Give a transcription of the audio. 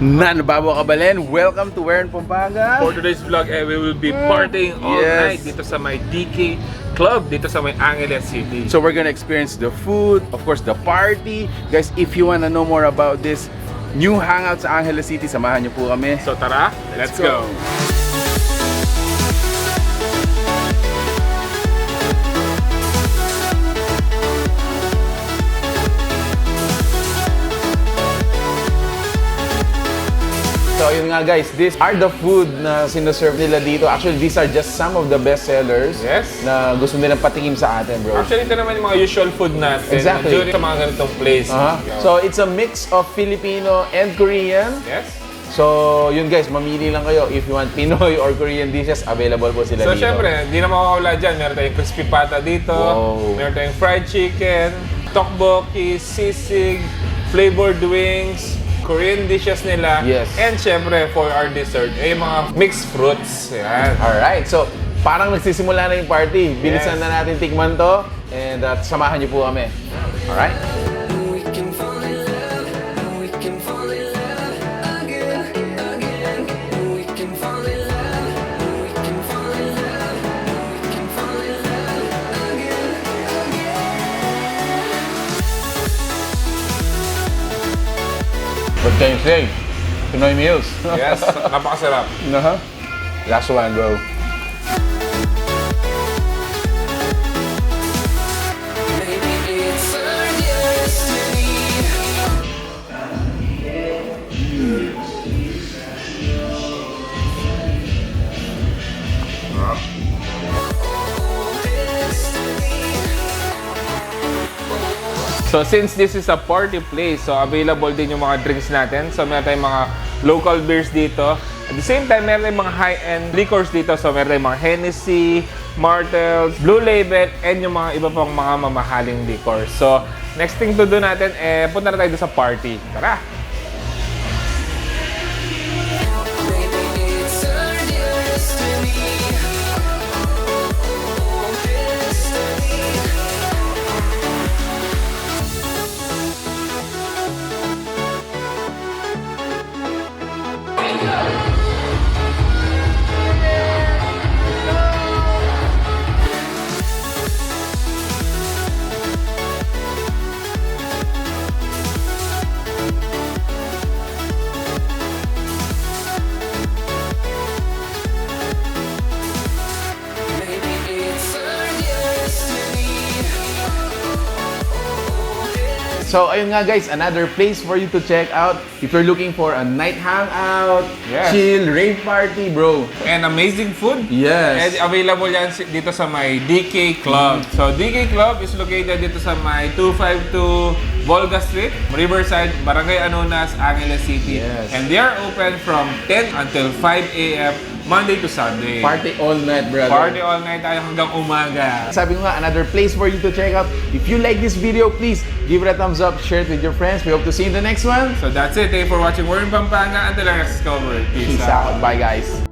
Nanababo Kabalen, welcome to Where in Pampanga. For today's vlog, we will be partying all night dito sa may DK Club, dito sa may Angeles City. So we're gonna experience the food, of course the party. Guys, if you wanna know more about this new hangout sa Angeles City, samahan niyo po kami. So tara, let's go! So yun nga guys, these are the food na sinaserve nila dito. Actually, these are just some of the best sellers na gusto nilang patikim sa atin, bro. Actually, ito naman yung mga usual food natin. Exactly. During sa mga ganitong place. So it's a mix of Filipino and Korean. Yes. So yun guys, mamili lang kayo. If you want Pinoy or Korean dishes, available po sila So dito. syempre, hindi na makakawala dyan. Meron tayong crispy pata dito. Wow. Meron tayong fried chicken, tteokbokki, sisig, flavored wings, Korean dishes nila. Yes. And syempre, for our dessert, yung mga mixed fruits. Yan. Alright, so parang nagsisimula na yung party. Bilisan na natin tikman to. And samahan niyo po kami. Alright? What can you say? Pinoy meals. Yes, napakasarap. Last one, bro. So since this is a party place, so available din yung mga drinks natin. So meron tayong mga local beers dito. At the same time, meron tayong mga high-end liquors dito. So meron tayong mga Hennessy, Martels, Blue Label, and yung mga iba pang mga mamahaling liquors. So next thing to do natin, punta na tayo sa party. Tara! So ayun nga guys, another place for you to check out if you're looking for a night hangout, chill, rave party, bro. And amazing food. Yes. And available yan dito sa may DK Club. So DK Club is located dito sa may 252 Volga Street, Riverside, Barangay Anunas, Angeles City. Yes. And they are open from 10 until 5 a.m. Monday to Sunday. Party all night, brother. Party all night tayo hanggang umaga. Sabi ko nga, another place for you to check out. If you like this video, please give it a thumbs up, share it with your friends. We hope to see you in the next one. So that's it. Thank you for watching Where in Pampanga. Until our next cover. Peace out. Bye, guys.